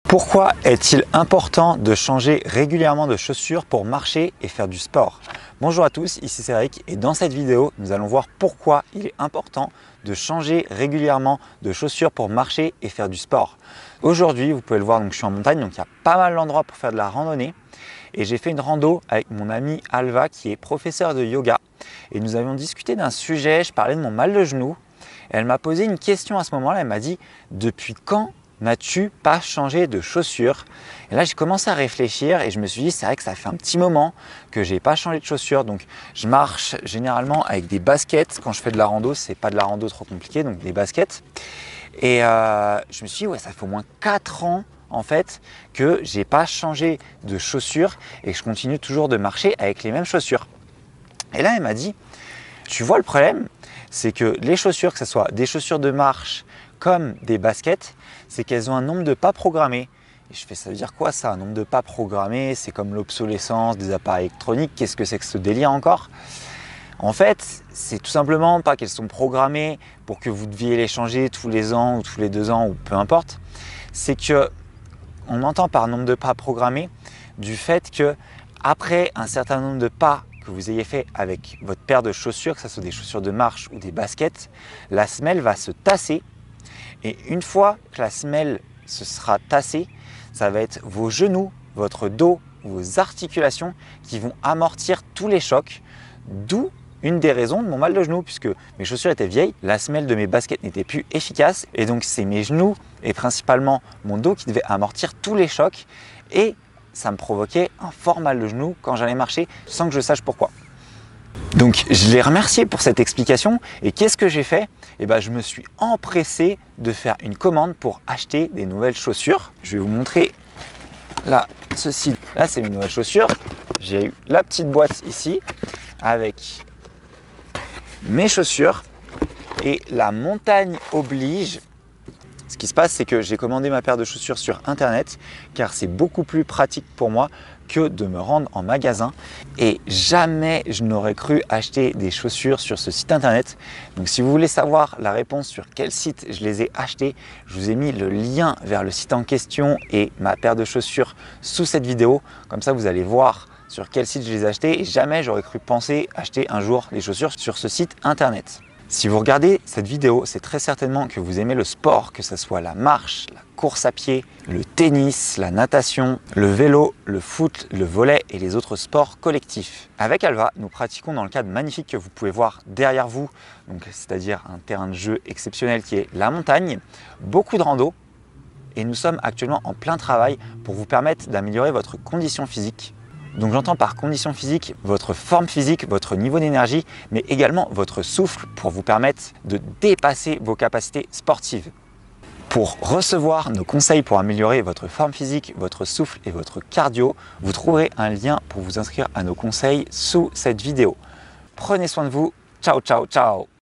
Pourquoi est-il important de changer régulièrement de chaussures pour marcher et faire du sport? Bonjour à tous, ici c'est Eric et dans cette vidéo, nous allons voir pourquoi il est important de changer régulièrement de chaussures pour marcher et faire du sport. Aujourd'hui, vous pouvez le voir, donc je suis en montagne, donc il y a pas mal d'endroits pour faire de la randonnée. Et j'ai fait une rando avec mon amie Alva qui est professeure de yoga. Et nous avions discuté d'un sujet, je parlais de mon mal de genou. Et elle m'a posé une question à ce moment-là, elle m'a dit « Depuis quand n'as-tu pas changé de chaussures ?» Et là, j'ai commencé à réfléchir et je me suis dit, c'est vrai que ça fait un petit moment que j'ai pas changé de chaussures. Donc, je marche généralement avec des baskets. Quand je fais de la rando, c'est pas de la rando trop compliquée, donc des baskets. Et je me suis dit, ouais, ça fait au moins 4 ans en fait que j'ai pas changé de chaussures et que je continue toujours de marcher avec les mêmes chaussures. Et là, elle m'a dit, tu vois le problème, c'est que les chaussures, que ce soit des chaussures de marche comme des baskets, c'est qu'elles ont un nombre de pas programmés. Et je fais, ça veut dire quoi ça, un nombre de pas programmés? C'est comme l'obsolescence des appareils électroniques. Qu'est-ce que c'est que ce délire encore? En fait, c'est tout simplement pas qu'elles sont programmées pour que vous deviez les changer tous les ans ou tous les 2 ans ou peu importe. C'est que on entend par nombre de pas programmés du fait que après un certain nombre de pas que vous ayez fait avec votre paire de chaussures, que ce soit des chaussures de marche ou des baskets, la semelle va se tasser. Et une fois que la semelle se sera tassée, ça va être vos genoux, votre dos, vos articulations qui vont amortir tous les chocs, d'où une des raisons de mon mal de genou, puisque mes chaussures étaient vieilles, la semelle de mes baskets n'était plus efficace et donc c'est mes genoux et principalement mon dos qui devaient amortir tous les chocs et ça me provoquait un fort mal de genou quand j'allais marcher sans que je sache pourquoi. Donc je l'ai remercié pour cette explication et qu'est-ce que j'ai fait? Eh ben, je me suis empressé de faire une commande pour acheter des nouvelles chaussures. Je vais vous montrer là, ceci. Là, c'est mes nouvelles chaussures. J'ai eu la petite boîte ici avec mes chaussures et la montagne oblige. Ce qui se passe, c'est que j'ai commandé ma paire de chaussures sur internet car c'est beaucoup plus pratique pour moi que de me rendre en magasin et jamais je n'aurais cru acheter des chaussures sur ce site internet. Donc si vous voulez savoir la réponse sur quel site je les ai achetées, je vous ai mis le lien vers le site en question et ma paire de chaussures sous cette vidéo. Comme ça, vous allez voir sur quel site je les ai achetées et jamais j'aurais cru penser acheter un jour des chaussures sur ce site internet. Si vous regardez cette vidéo, c'est très certainement que vous aimez le sport, que ce soit la marche, la course à pied, le tennis, la natation, le vélo, le foot, le volley et les autres sports collectifs. Avec Alva, nous pratiquons dans le cadre magnifique que vous pouvez voir derrière vous, c'est-à-dire un terrain de jeu exceptionnel qui est la montagne, beaucoup de rando et nous sommes actuellement en plein travail pour vous permettre d'améliorer votre condition physique. Donc j'entends par condition physique votre forme physique, votre niveau d'énergie, mais également votre souffle pour vous permettre de dépasser vos capacités sportives. Pour recevoir nos conseils pour améliorer votre forme physique, votre souffle et votre cardio, vous trouverez un lien pour vous inscrire à nos conseils sous cette vidéo. Prenez soin de vous. Ciao, ciao, ciao!